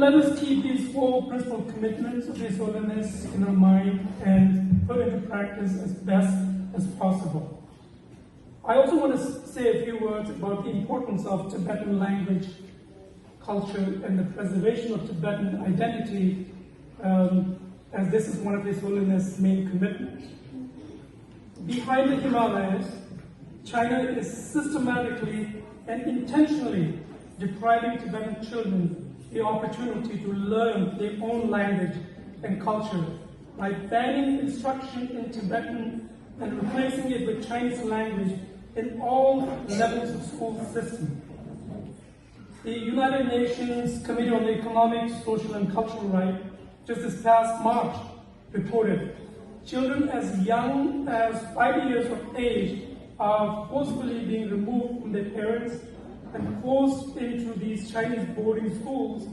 let us keep these four principal commitments of His Holiness in our mind and put into practice as best as possible. I also want to say a few words about the importance of Tibetan language, culture, and the preservation of Tibetan identity, as this is one of His Holiness' main commitments. Behind the Himalayas, China is systematically and intentionally depriving Tibetan children the opportunity to learn their own language and culture by banning instruction in Tibetan and replacing it with Chinese language in all levels of school system. The United Nations Committee on Economic, Social and Cultural Rights just this past March reported children as young as 5 years of age are forcibly being removed from their parents and forced into these Chinese boarding schools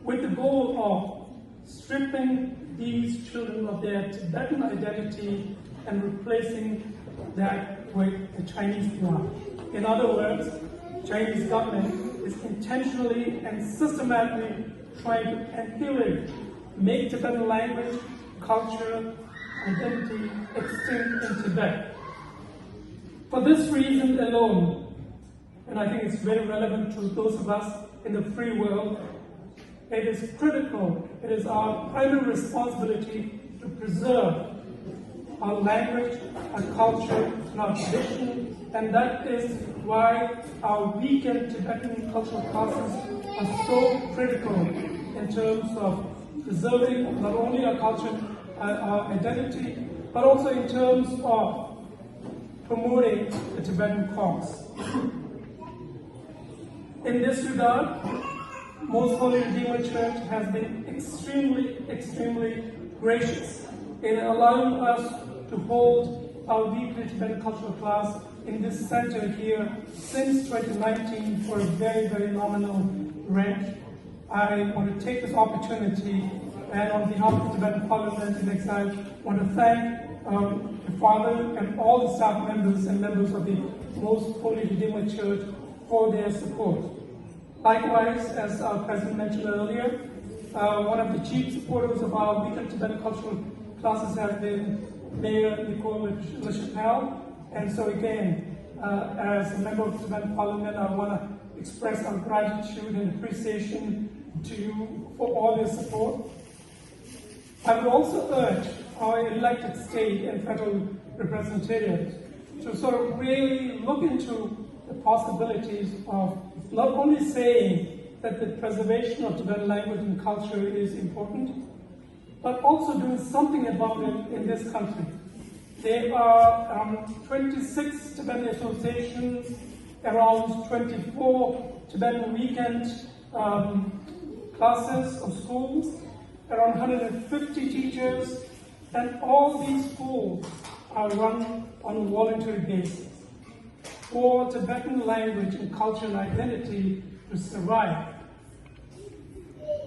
with the goal of stripping these children of their Tibetan identity and replacing that with the Chinese blood. In other words, Chinese government is intentionally and systematically trying to annihilate, make Tibetan language, culture, identity extinct in Tibet. For this reason alone, and I think it's very relevant to those of us in the free world, it is critical, it is our primary responsibility to preserve our language, our culture, and our tradition, and that is why our weekend Tibetan cultural classes are so critical in terms of preserving not only our culture, our identity, but also in terms of promoting the Tibetan cause. In this regard, Most Holy Redeemer Church has been extremely gracious in allowing us to hold our weekly Tibetan cultural class in this center here since 2019 for a very nominal rent. I want to take this opportunity and on behalf of the Tibetan Parliament in Exile, want to thank the Father and all the staff members and members of the Most Holy Redeemer Church for their support. Likewise, as our President mentioned earlier, one of the chief supporters of our weekend Tibetan cultural classes has been Mayor Nicole LaChapelle. And so again, as a member of the Tibetan Parliament, I want to express our gratitude and appreciation to you for all your support. I would also urge our elected state and federal representatives to sort of really look into the possibilities of not only saying that the preservation of Tibetan language and culture is important, but also doing something about it in this country. There are 26 Tibetan associations, around 24 Tibetan weekend classes of schools, around 150 teachers, and all these schools are run on a voluntary basis for Tibetan language and culture and identity to survive.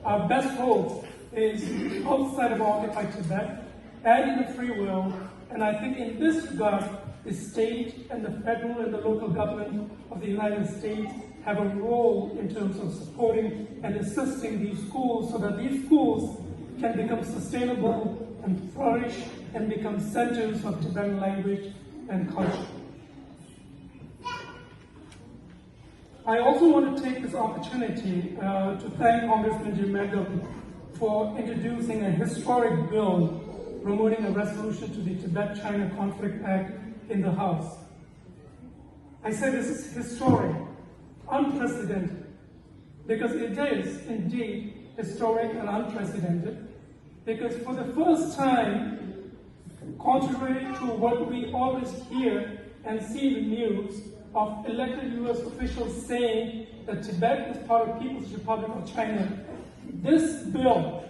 Our best hope is outside of occupied Tibet and in the free world, and I think in this regard, the state and the federal and the local government of the United States have a role in terms of supporting and assisting these schools so that these schools can become sustainable and flourish and become centers of Tibetan language and culture. I also want to take this opportunity to thank Congressman Jim Magdalene for introducing a historic bill promoting a resolution to the Tibet-China Conflict Act in the House. I say this is historic, unprecedented, because it is indeed historic and unprecedented, because for the first time, contrary to what we always hear and see in the news of elected US officials saying that Tibet is part of People's Republic of China, this bill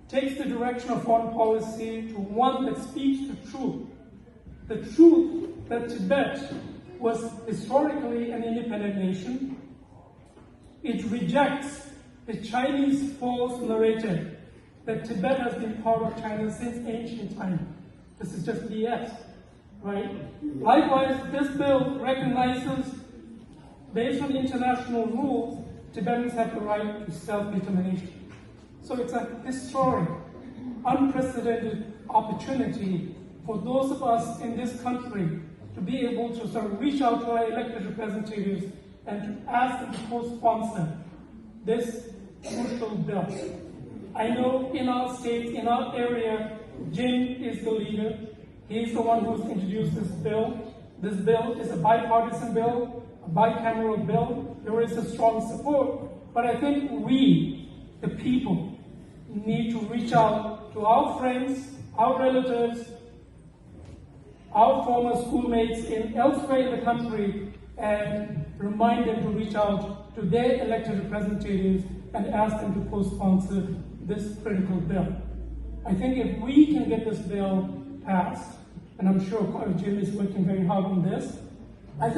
takes the direction of foreign policy to one that speaks the truth that Tibet was historically an independent nation. It rejects the Chinese false narrative that Tibet has been part of China since ancient time. This is just BS, right? Likewise, this bill recognizes based on international rules, Tibetans have the right to self-determination. So it's a historic, unprecedented opportunity for those of us in this country to be able to sort of reach out to our elected representatives and to ask them to co-sponsor this crucial bill. I know in our state, in our area, Jim is the leader. He's the one who's introduced this bill. This bill is a bipartisan bill, a bicameral bill. There is a strong support, but I think we, the people, need to reach out to our friends, our relatives, our former schoolmates elsewhere in the country, and remind them to reach out to their elected representatives and ask them to co-sponsor this critical bill. I think if we can get this bill passed, and I'm sure Jim is working very hard on this,